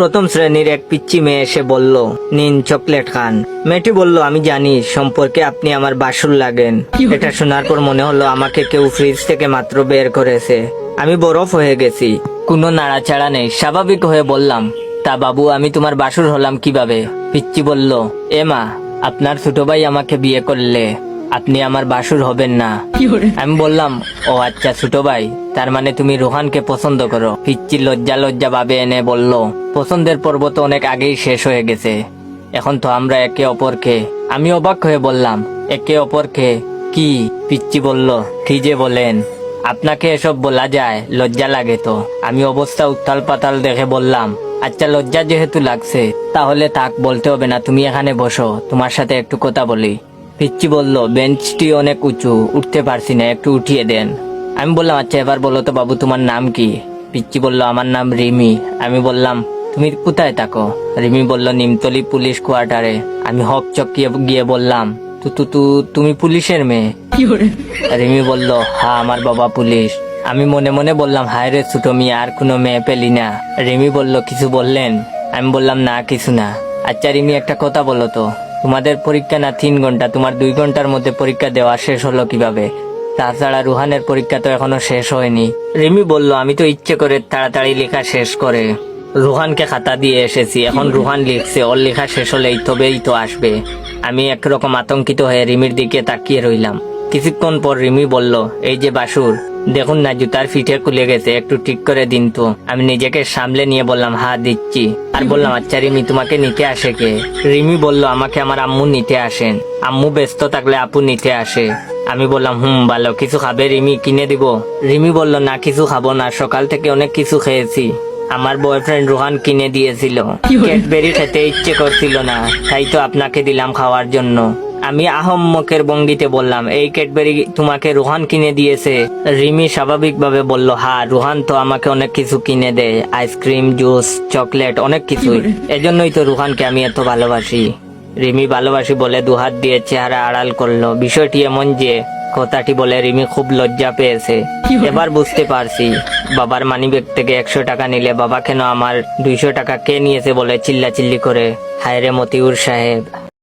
প্রথম শ্রেণীর এক পিচ্চি মেয়ে এসে বলল, নিন চকলেট খান। মেয়েটি বলল, আমি জানি সম্পর্কে আপনি আমার বাসুর লাগেন। এটা শোনার পর মনে হলো আমাকে কেউ ফ্রিজ থেকে মাত্র বের করেছে। আমি বরফ হয়ে গেছি, কোনো নাড়াচাড়া নেই। স্বাভাবিক হয়ে বললাম, তা বাবু আমি তোমার বাসুর হলাম কিভাবে? পিচ্চি বলল, মা, আপনার ছোট ভাই আমাকে বিয়ে করলে আপনি আমার বাসুর হবেন না। আমি বললাম, ও আচ্ছা ছোট ভাই, তার মানে তুমি রোহানকে পছন্দ করো। পিচ্চি লজ্জা লজ্জা ভাবে এনে বলল, পছন্দের পর্ব তো অনেক আগেই শেষ হয়ে গেছে, এখন তো আমরা একে অপরকে। আমি অবাক হয়ে বললাম, একে অপরকে কি? পিচ্চি বলল, কি যে বলেন, আপনাকে এসব বলা যায়? লজ্জা লাগে তো। আমি অবস্থা উত্তাল পাতাল দেখে বললাম, আচ্ছা লজ্জা যেহেতু লাগছে তাহলে থাক, বলতে হবে না, তুমি এখানে বসো, তোমার সাথে একটু কথা বলি। পিচ্চি বলল, বেঞ্চটি অনেক উঁচু, উঠতে পারছি না, একটু উঠিয়ে দেন। আমি বললাম, আচ্ছা এবার বলো তো বাবু তোমার নাম কি? পিচ্চি বলল, আমার নাম রিমি। আমি বললাম, তুমি কোথায় থাকো? রিমি বলল, নিমতলি পুলিশ কোয়ার্টারে। আমি হক চকিয়ে গিয়ে বললাম, তুমি পুলিশের মেয়ে? রিমি বলল, হ্যাঁ আমার বাবা পুলিশ। আমি মনে মনে বললাম, হায় রে ছোট মিয়া, আর কোনো মেয়ে পেলি না? রিমি বলল, কিছু বললেন? আমি বললাম, না কিছু না। আচ্ছা রিমি একটা কথা বলো তো, তোমাদের পরীক্ষা না 3 ঘন্টা, তোমার 2 ঘন্টার মধ্যে পরীক্ষা দেওয়া শেষ হলো কিভাবে? তাছাড়া রুহানের পরীক্ষা তো এখনো শেষ হয়নি। রিমি বলল, আমি তো ইচ্ছে করে তাড়াতাড়ি লেখা শেষ করে রুহানকে খাতা দিয়ে এসেছি, এখন রুহান লিখছে, ওর লেখা শেষ হলেই তবেই তো আসবে। আমি একরকম আতঙ্কিত হয়ে রিমির দিকে তাকিয়ে রইলাম। কিছুক্ষণ পর রিমি বলল, এই যে বাসুর, দেখুন না জুতার ফিটে খুলে গেছে, একটু ঠিক করে দিন তো। আমি নিজেকে সামলে নিয়ে বললাম, হ্যাঁ দিচ্ছি। আর বললাম, আচ্ছা রিমি তোমাকে নিতে আসে কে? রিমি বলল, আমাকে আমার আম্মু নিতে আসেন, আম্মু ব্যস্ত থাকলে আপু নিতে আসে। আমি বললাম, ভালো, কিছু খাবে রিমি, কিনে দিব? রিমি বলল, না কিছু খাবো না, সকাল থেকে অনেক কিছু খেয়েছি, আমার বয়ফ্রেন্ড রোহান কিনে দিয়েছিল, ক্যাডবেরি খেতে ইচ্ছে করছিল না, তাই তো আপনাকে দিলাম খাওয়ার জন্য। আমি আহম্মকের ভঙ্গিতে বললাম, এই ক্যাডবেরি তোমাকে রোহান কিনে দিয়েছে? রিমি স্বাভাবিকভাবে বলল, হ্যাঁ রোহান তো আমাকে অনেক কিছু কিনে দেয়, আইসক্রিম, জুস, চকলেট, অনেক কিছুই, এজন্যই তো রোহানকে আমি এত ভালোবাসি। রিমি ভালোবাসি বলে দুহাত দিয়ে চেহারা আড়াল করলো। বিষয়টি এমন যে কথাটি বলে রিমি খুব লজ্জা পেয়েছে। এবার বুঝতে পারছি, বাবার মানিব্যাগ থেকে 100 টাকা নিলে বাবা কেন আমার 200 টাকা কে নিয়েছে বলে চিল্লাচিল্লি করে। হায় রে মতিউর সাহেব।